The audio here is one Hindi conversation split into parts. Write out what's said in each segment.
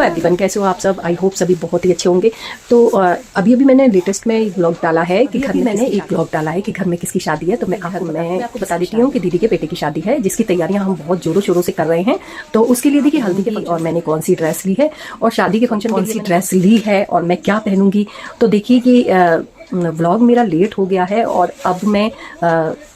एवरीवन, कैसे हो आप सब? आई होप सभी बहुत ही अच्छे होंगे। तो अभी मैंने लेटेस्ट में एक ब्लॉग डाला है कि घर में किसकी शादी है। तो मैं आपको बता देती हूँ कि दीदी के बेटे की शादी है, जिसकी तैयारियां हम बहुत जोरों शोरों से कर रहे हैं। तो उसके लिए देखिए हल्दी के और मैंने कौन सी ड्रेस ली है और शादी के फंक्शन कौन सी ड्रेस ली है और मैं क्या पहनूंगी। तो देखिए कि व्लॉग मेरा लेट हो गया है और अब मैं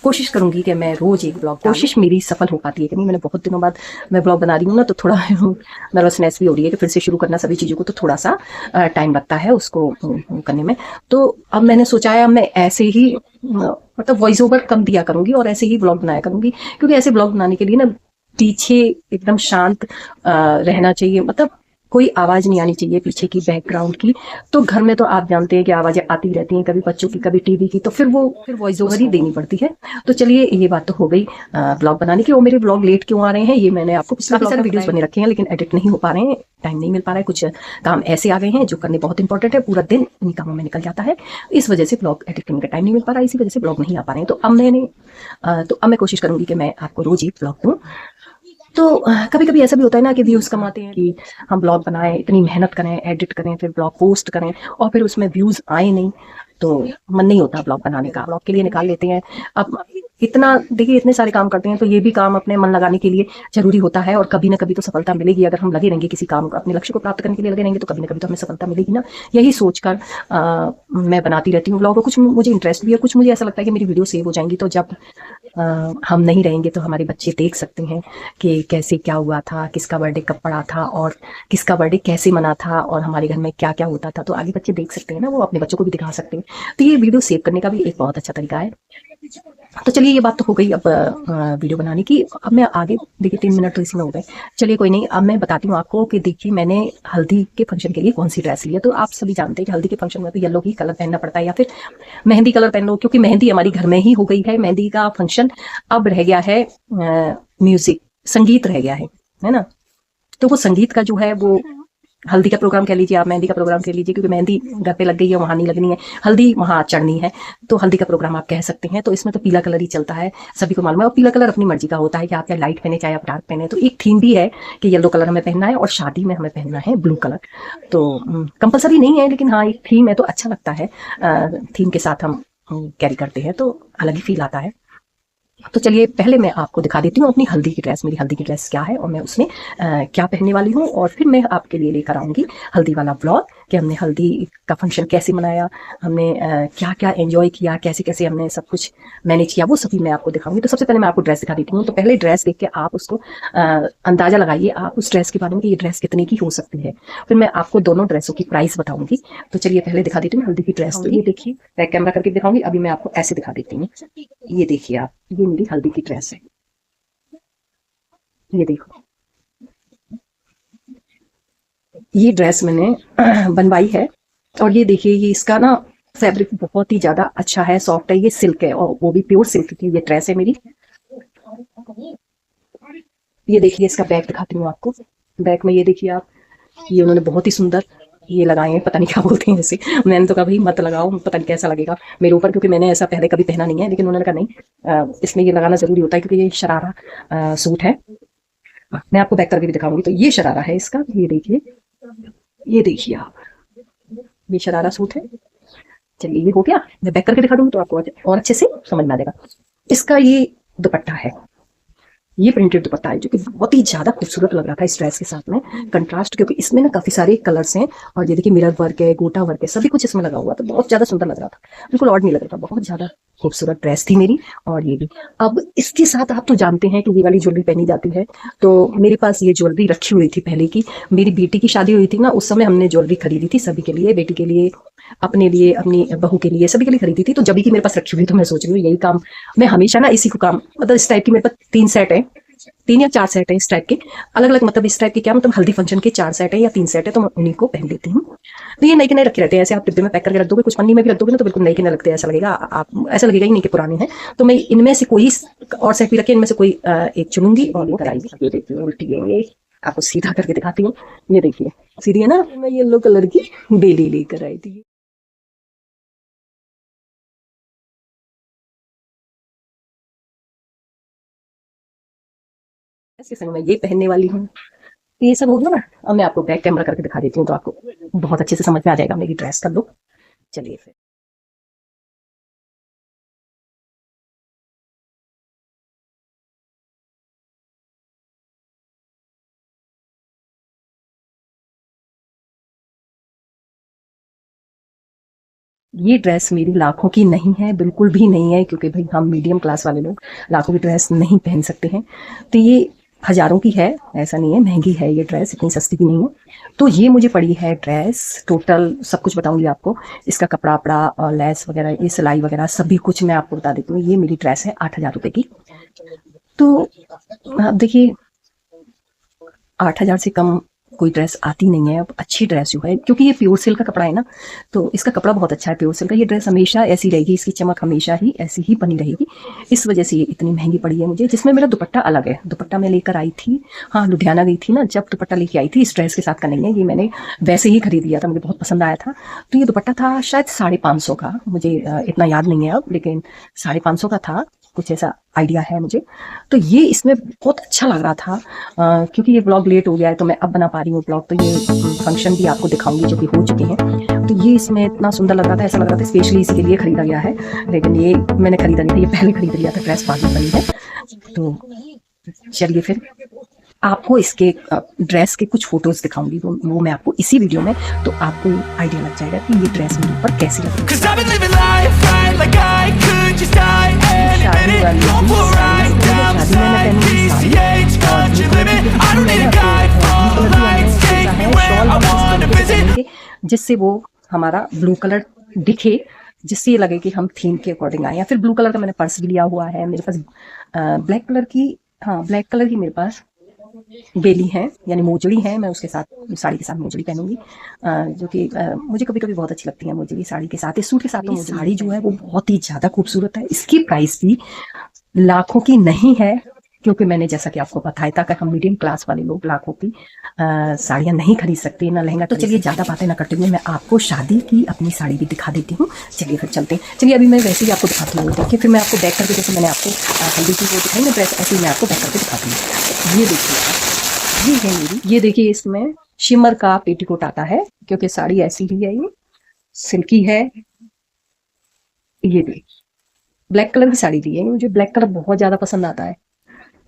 कोशिश करूंगी कि मैं रोज एक व्लॉग, कोशिश मेरी सफल हो पाती है कि नहीं। मैंने बहुत दिनों बाद मैं व्लॉग बना रही हूँ ना, तो थोड़ा नर्वसनेस भी हो रही है कि फिर से शुरू करना सभी चीज़ों को, तो थोड़ा सा टाइम लगता है उसको करने में। तो अब मैंने सोचा है अब मैं ऐसे ही मतलब वॉइस ओवर कम दिया करूंगी और ऐसे ही व्लॉग बनाया करूंगी, क्योंकि ऐसे व्लॉग बनाने के लिए ना पीछे एकदम शांत रहना चाहिए, मतलब कोई आवाज नहीं आनी चाहिए पीछे की, बैकग्राउंड की। तो घर में तो आप जानते हैं कि आवाजें आती रहती हैं, कभी बच्चों की कभी टीवी की, तो फिर वॉइस ओवर ही देनी पड़ती है। तो चलिए ये बात तो हो गई ब्लॉग बनाने की। और मेरे ब्लॉग लेट क्यों आ रहे हैं ये मैंने आपको पिछले काफी सारे वीडियोस बने रखे हैं, लेकिन एडिट नहीं हो पा रहे हैं, टाइम नहीं मिल पा रहा है। कुछ काम ऐसे आ गए हैं जो करने बहुत इंपॉर्टेंट है, पूरा दिन इन्हीं कामों में निकल जाता है, इस वजह से ब्लॉग एडिट करने का टाइम नहीं मिल पा रहा है, इसी वजह से ब्लॉग नहीं आ पा रहे हैं। तो अब मैं कोशिश करूंगी कि मैं आपको रोज ही ब्लॉग दूं। तो कभी कभी ऐसा भी होता है ना कि व्यूज कमाते हैं कि हम ब्लॉग बनाएं, इतनी मेहनत करें, एडिट करें, फिर ब्लॉग पोस्ट करें और फिर उसमें व्यूज आए नहीं, तो मन नहीं होता ब्लॉग बनाने का। ब्लॉग के लिए निकाल लेते हैं अब इतना, देखिए इतने सारे काम करते हैं, तो ये भी काम अपने मन लगाने के लिए जरूरी होता है। और कभी ना कभी तो सफलता मिलेगी, अगर हम लगे रहेंगे किसी काम को, अपने लक्ष्य को प्राप्त करने के लिए लगे रहेंगे, तो कभी ना कभी तो हमें सफलता मिलेगी ना। यही सोचकर मैं बनाती रहती हूँ ब्लॉग। कुछ मुझे इंटरेस्ट भी है, कुछ मुझे ऐसा लगता है कि मेरी वीडियो सेव हो जाएंगी, तो जब हम नहीं रहेंगे तो हमारे बच्चे देख सकते हैं कि कैसे क्या हुआ था, किसका बर्थडे कब पड़ा था और किसका बर्थडे कैसे मना था और हमारे घर में क्या क्या होता था। तो आगे बच्चे देख सकते हैं ना, वो अपने बच्चों को भी दिखा सकते हैं। तो ये वीडियो सेव करने का भी एक बहुत अच्छा तरीका है। तो चलिए ये बात तो हो गई अब वीडियो बनाने की। अब मैं आगे, देखिए 3 मिनट तो इसी में हो गए। चलिए कोई नहीं, अब मैं बताती हूँ आपको कि देखिए मैंने हल्दी के फंक्शन के लिए कौन सी ड्रेस ली है। तो आप सभी जानते हैं कि हल्दी के फंक्शन में तो येलो ही कलर पहनना पड़ता है, या फिर मेहंदी कलर पहन लो, क्योंकि मेहंदी हमारी घर में ही हो गई है। मेहंदी का फंक्शन अब रह गया है म्यूजिक, संगीत रह गया है ना। तो वो संगीत का जो है वो हल्दी का प्रोग्राम कह लीजिए, आप मेहंदी का प्रोग्राम कह लीजिए, क्योंकि मेहंदी घर पे लग गई है, वहां नहीं लगनी है, हल्दी वहां चढ़नी है, तो हल्दी का प्रोग्राम आप कह सकते हैं। तो इसमें तो पीला कलर ही चलता है, सभी को मालूम है। और पीला कलर अपनी मर्जी का होता है कि आप चाहे लाइट पहने चाहे आप डार्क पहने। तो एक थीम भी है कि येलो कलर हमें पहनना है और शादी में हमें पहनना है ब्लू कलर। तो कंपलसरी नहीं है, लेकिन हाँ एक थीम है तो अच्छा लगता है। थीम के साथ हम कैरी करते हैं तो अलग ही फील आता है। तो चलिए पहले मैं आपको दिखा देती हूँ अपनी हल्दी की ड्रेस, मेरी हल्दी की ड्रेस क्या है और मैं उसमें क्या पहनने वाली हूँ, और फिर मैं आपके लिए लेकर आऊंगी हल्दी वाला ब्लॉग कि हमने हल्दी का फंक्शन कैसे मनाया, हमने क्या क्या एंजॉय किया, कैसे कैसे हमने सब कुछ मैनेज किया, वो सभी मैं आपको दिखाऊंगी। तो सबसे पहले मैं आपको ड्रेस दिखा देती हूँ। तो पहले ड्रेस देख के आप उसको अंदाजा लगाइए आप उस ड्रेस के बारे में कि ये ड्रेस कितने की हो सकती है। फिर मैं आपको दोनों ड्रेसों की प्राइस बताऊंगी। तो चलिए पहले दिखा देती हूँ हल्दी की ड्रेस। तो ये देखिए, बैक कैमरा करके दिखाऊंगी। अभी मैं आपको ऐसे दिखा देती हूँ, ये देखिए आप, ये मेरी हल्दी की ड्रेस है, ये देखो, ये ड्रेस मैंने बनवाई है। और ये देखिए, ये इसका ना फैब्रिक बहुत ही ज्यादा अच्छा है, सॉफ्ट है, ये सिल्क है और वो भी प्योर सिल्क की ये ड्रेस है मेरी। ये देखिए इसका बैक दिखाती हूँ आपको। बैक में ये देखिए आप, ये उन्होंने बहुत ही सुंदर ये लगाए हैं, पता नहीं क्या बोलते हैं इसे। मैंने तो कहा भाई मत लगाओ, पता नहीं कैसा लगेगा मेरे ऊपर, क्योंकि मैंने ऐसा पहले कभी पहना नहीं है। लेकिन उन्होंने कहा नहीं, इसमें ये लगाना जरूरी होता है, क्योंकि ये शरारा सूट है। मैं आपको बैक करके भी दिखाऊंगी। तो ये शरारा है इसका, ये देखिए, ये देखिए आप, ये शरारा सूट है। चलिए ये हो गया, मैं बैक करके दिखा दूंगी तो आपको और अच्छे से समझ में आ जाएगा। इसका ये दुपट्टा है, ये प्रिंटेड दुपट्टा है जो कि बहुत ही ज्यादा खूबसूरत लग रहा था इस ड्रेस के साथ में, कंट्रास्ट, क्योंकि इसमें ना काफी सारे कलर्स हैं और ये देखिए मिरर वर्क है, गोटा वर्क है, सभी कुछ इसमें लगा हुआ, तो बहुत ज्यादा सुंदर लग रहा था, बिल्कुल ऑड नहीं लग रहा था, बहुत ज्यादा खूबसूरत ड्रेस थी मेरी। और ये भी, अब इसके साथ आप तो जानते हैं कि ये वाली ज्वेलरी पहनी जाती है, तो मेरे पास ये ज्वेलरी रखी हुई थी पहले की। मेरी बेटी की शादी हुई थी ना, उस समय हमने ज्वेलरी खरीदी थी सभी के लिए, बेटी के लिए, अपने लिए, अपनी बहू के लिए, सभी के लिए खरीदी थी। तो जब की मेरे पास रखी हुई, तो मैं सोच रही हूँ यही काम मैं हमेशा ना इसी को काम, मतलब इस टाइप की मेरे पास 3 सेट है, 3 या 4 सेट है इस टाइप के, अलग अलग, मतलब इस टाइप के क्या, मतलब हल्दी फंक्शन के 4 सेट है या 3 सेट है, तो मैं उन्हीं को पहन लेती हूँ। तो ये नए के नए रखे रहते हैं, ऐसे आप डिब्बे में पैक करके रख दोगे, कुछ पन्नी में भी रख दोगे ना, तो बिल्कुल नए के नए लगते हैं, ऐसा लगेगा आप, ऐसा लगेगा ही नहीं कि पुराने हैं। तो मैं इनमें से कोई और सेट भी रखे, इनमें से कोई एक चुनूंगी और वो कराएंगी। ये देखिए उल्टी है ये, आपको सीधा करके दिखाती हूँ। ये देखिए सीधी है ना, मैं येलो कलर की बेली लेकर आई थी। इसके संग मैं ये पहनने वाली हूँ। ये सब हो गया ना। अब मैं आपको बैक कैमरा करके दिखा देती हूँ तो आपको बहुत अच्छे से समझ में आ जाएगा मेरी ड्रेस का लुक। चलिए फिर। ये ड्रेस मेरी लाखों की नहीं है, बिल्कुल भी नहीं है, क्योंकि भाई हम मीडियम क्लास वाले लोग लाखों की ड्रेस नहीं पहन सकते हैं। तो ये हजारों की है, ऐसा नहीं है, महंगी है ये ड्रेस, इतनी सस्ती भी नहीं है। तो ये मुझे पड़ी है ड्रेस, टोटल सब कुछ बताऊंगी आपको, इसका कपड़ा वपड़ा और लेस वगैरह, ये सिलाई वगैरह सभी कुछ मैं आपको बता देती हूँ। ये मेरी ड्रेस है 8,000 रुपये की। तो आप देखिए, 8,000 से कम कोई ड्रेस आती नहीं है। अब अच्छी ड्रेस जो है, क्योंकि ये प्योर सिल्क का कपड़ा है ना, तो इसका कपड़ा बहुत अच्छा है प्योर सिल्क का। ये ड्रेस हमेशा ऐसी रहेगी, इसकी चमक हमेशा ही ऐसी ही बनी रहेगी। इस वजह से ये इतनी महंगी पड़ी है मुझे। जिसमें मेरा दुपट्टा अलग है, दुपट्टा मैं लेकर आई थी, हाँ लुधियाना गई थी ना, जब दुपट्टा लेके आई थी इस ड्रेस के साथ का नहीं है, ये मैंने वैसे ही खरीद लिया था, मुझे बहुत पसंद आया था। तो ये दुपट्टा था शायद 550 का, मुझे इतना याद नहीं है अब, लेकिन 550 का था, कुछ ऐसा आइडिया है मुझे। तो ये इसमें बहुत अच्छा लग रहा था। क्योंकि ये ब्लॉग लेट हो गया है तो मैं अब बना पा रही हूँ ब्लॉग, तो ये फंक्शन भी आपको दिखाऊंगी जो कि हो चुके हैं। तो ये इसमें इतना सुंदर लग रहा था, ऐसा लग रहा था स्पेशली इसी के लिए खरीदा गया है। लेकिन ये मैंने खरीदा नहीं था, ये पहले खरीद लिया था, ड्रेस बाद में बनी है। तो चलिए फिर आपको इसके ड्रेस के कुछ फोटोज दिखाऊंगी, वो मैं आपको इसी वीडियो में, तो आपको आइडिया लग जाएगा कि ये ड्रेस मेरे ऊपर कैसी लग रही है। जिससे वो हमारा ब्लू कलर दिखे, जिससे ये लगे कि हम थीम के अकॉर्डिंग आए। या फिर ब्लू कलर का मैंने पर्स भी लिया हुआ है मेरे पास, ब्लैक कलर की, हाँ ब्लैक कलर की मेरे पास बेली है, यानी मोजड़ी है। मैं उसके साथ साड़ी के साथ मोजड़ी पहनूंगी, जो कि मुझे कभी कभी बहुत अच्छी लगती है मोजड़ी साड़ी के साथ। इस सूट के साथ तो साड़ी जो है वो बहुत ही ज़्यादा खूबसूरत है। इसकी प्राइस भी लाखों की नहीं है, क्योंकि मैंने जैसा कि आपको बताया था कि हम मीडियम क्लास वाले लोग लाखों की साड़ियाँ नहीं खरीद सकते, ना लहंगा। तो चलिए ज़्यादा बातें ना करते हुए मैं आपको शादी की अपनी साड़ी भी दिखा देती हूँ। चलिए फिर चलते हैं। चलिए अभी मैं वैसे ही आपको दिखाती हूँ, देखिए फिर मैं आपको बैक करके, जैसे मैंने आपको हल्दी की वो दिखाई ना ड्रेस, ऐसे ही मैं आपको बैक करके दिखाती हूँ। ये देखिए, ये है मेरी, ये देखिए इसमें शिमर का पेटीकोट आता है, क्योंकि साड़ी ऐसी ही है, ये सिल्की है। ये देखिए ब्लैक कलर की साड़ी दी है, मुझे ब्लैक कलर बहुत ज्यादा पसंद आता है।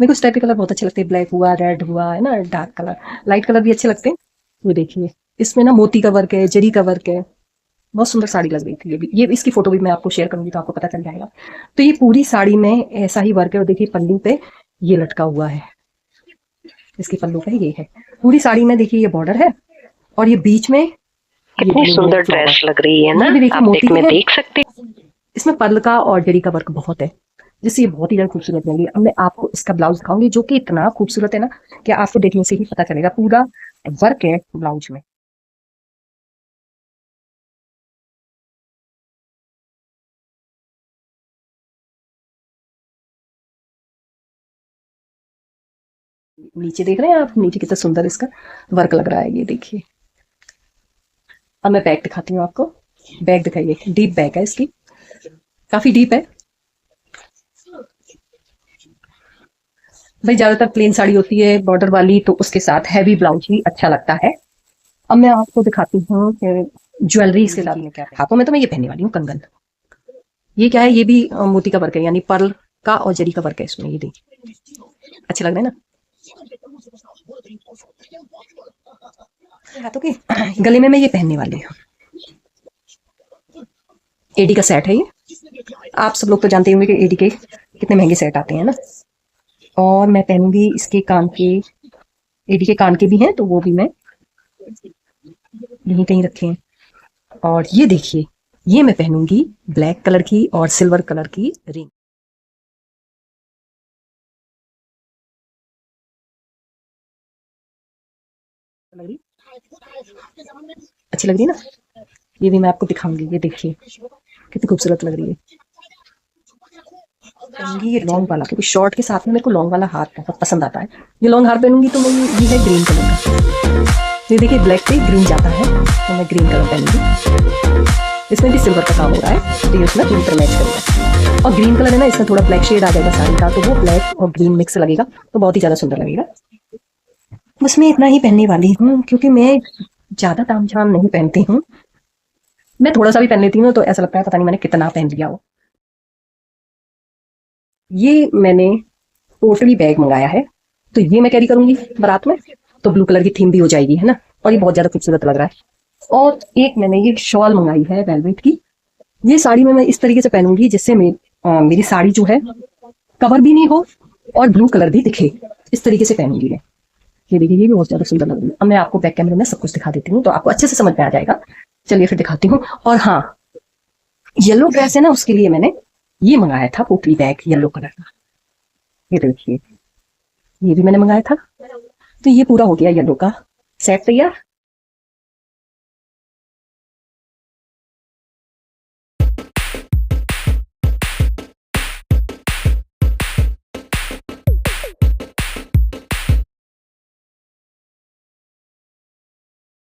मेरे को इस टाइप के कलर बहुत अच्छे लगते हैं, ब्लैक हुआ, रेड हुआ, है ना, डार्क कलर, लाइट कलर भी अच्छे लगते हैं। ये देखिए इसमें ना मोती का वर्क है, जरी का वर्क है, बहुत सुंदर साड़ी लग रही थी। ये भी, ये इसकी फोटो भी मैं आपको शेयर करूंगी तो आपको पता चल जाएगा। तो ये पूरी साड़ी में ऐसा ही वर्क है, और देखिए पल्लू पे ये लटका हुआ है, इसके पल्लू पे ये है। पूरी साड़ी में देखिए ये बॉर्डर है, और ये बीच में कितनी सुंदर ड्रेस लग रही है ना, आप मोती में देख सकते हैं। इसमें पर्ल का और जरी का वर्क बहुत है, जिससे ये बहुत ही ज्यादा खूबसूरत लग रही है। अब मैं आपको इसका ब्लाउज दिखाऊंगी, जो कि इतना खूबसूरत है ना कि आपको देखने से ही पता चलेगा, पूरा वर्क है ब्लाउज में। नीचे देख रहे हैं आप, नीचे कितना सुंदर इसका वर्क लग रहा है, ये देखिए। अब मैं बैग दिखाती हूँ आपको, बैग दिखाइए, डीप बैग है इसकी, काफी डीप है। भाई ज्यादातर प्लेन साड़ी होती है बॉर्डर वाली, तो उसके साथ हैवी ब्लाउज भी अच्छा लगता है। अब मैं आपको दिखाती हूँ ज्वेलरी इसके साथ में क्या है। हाथों में तो मैं ये पहनने वाली हूँ कंगन। ये क्या है, ये भी मोती का वर्क है, यानी पर्ल का और जरी का वर्क है इसमें, ये देखिए अच्छे लग रहे हैं ना। हाथों के गले में मैं ये पहनने वाली हूँ, एडी का सेट है ये। आप सब लोग तो जानते होंगे कि एडी के कितने महंगे सेट आते हैं ना। और मैं पहनूंगी इसके कान के, एडी के कान के भी हैं, तो वो भी मैं यहीं कहीं रखे हैं। और ये देखिए, ये मैं पहनूंगी ब्लैक कलर की और सिल्वर कलर की रिंग। लग रही, अच्छी लग रही है ना। ये भी मैं आपको दिखाऊंगी, ये देखिए कितनी खूबसूरत लग रही है। पहनूंगी ये लॉन्ग वाला, क्योंकि शॉर्ट के साथ में मेरे को लॉन्ग वाला हार बहुत पसंद आता है। ये लॉन्ग हार पहनूंगी तो मैं ये है ग्रीन कलर का, ये देखिए ब्लैक पे ग्रीन जाता है, तो मैं ग्रीन कलर पहनूंगी। इसमें भी सिल्वर का काम हो रहा है, तो ये उसमें विंटर मैच करेगा। और ग्रीन कलर है ना, इसमें थोड़ा ब्लैक शेड आ जाएगा साड़ी का, तो वो ब्लैक और ग्रीन मिक्स लगेगा, तो बहुत ही ज्यादा सुंदर लगेगा। उसमें इतना ही पहनने वाली हूँ क्योंकि मैं ज्यादा तामझाम नहीं पहनती हूँ। मैं थोड़ा सा भी पहन लेती हूँ तो ऐसा लगता है पता नहीं मैंने कितना पहन लिया हो। ये मैंने पोटली बैग मंगाया है, तो ये मैं कैरी करूंगी बारात में, तो ब्लू कलर की थीम भी हो जाएगी, है ना। और ये बहुत ज्यादा खूबसूरत लग रहा है। और एक मैंने ये शॉल मंगाई है वेलवेट की। ये साड़ी में मैं इस तरीके से पहनूंगी जिससे मेरी साड़ी जो है कवर भी नहीं हो और ब्लू कलर भी दिखे, इस तरीके से पहनूंगी मैं। ये देखिए, ये भी बहुत ज्यादा सुंदर लग रही है। अब मैं आपको बैक कैमरे में सब कुछ दिखा देती हूँ तो आपको अच्छे से समझ में आ जाएगा। चलिए फिर दिखाती हूँ। और हाँ, येलो ड्रेस है ना, उसके लिए मैंने ये मंगाया था पोटली बैग येलो कलर का। ये देखिए, ये भी मैंने मंगाया था। तो ये पूरा हो गया येलो का सेट तैयार।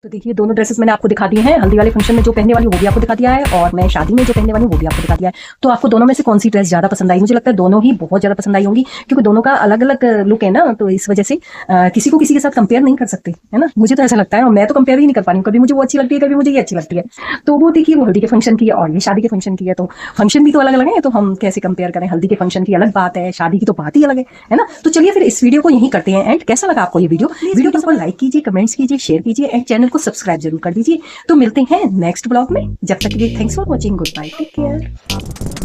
तो देखिए, दोनों ड्रेसेस मैंने आपको दिखा दी हैं। हल्दी वाले फंक्शन में जो पहनने वाली वो भी आपको दिखा दिया है, और मैं शादी में जो पहनने वाली हूँ वो भी आपको दिखा दिया है। तो आपको दोनों में से कौन सी ड्रेस ज्यादा पसंद आई? मुझे लगता है दोनों ही बहुत ज्यादा पसंद आई होंगी, क्योंकि दोनों का अलग अलग लुक है ना, तो इस वजह से किसी को किसी के साथ कंपेयर नहीं कर सकते, है ना। मुझे तो ऐसा लगता है, और मैं तो कंपेयर ही नहीं कर पा रही हूँ। कभी मुझे वो अच्छी लगती है, कभी मुझे ये अच्छी लगती है। तो वो देखिए, वो हल्दी के फंक्शन की है और ये शादी के फंक्शन की है, तो फंक्शन भी तो अलग अलग है, तो हम कैसे कंपेयर करें। हल्दी के फंक्शन की अलग बात है, शादी की तो बात ही अलग है ना। तो चलिए फिर इस वीडियो को यहीं करते हैं एंड। कैसा लगा आपको ये वीडियो को लाइक कीजिए, कमेंट्स कीजिए, शेयर कीजिए एंड चैनल को सब्सक्राइब जरूर कर दीजिए। तो मिलते हैं नेक्स्ट ब्लॉग में। जब तक के लिए thanks for watching, good bye, take care.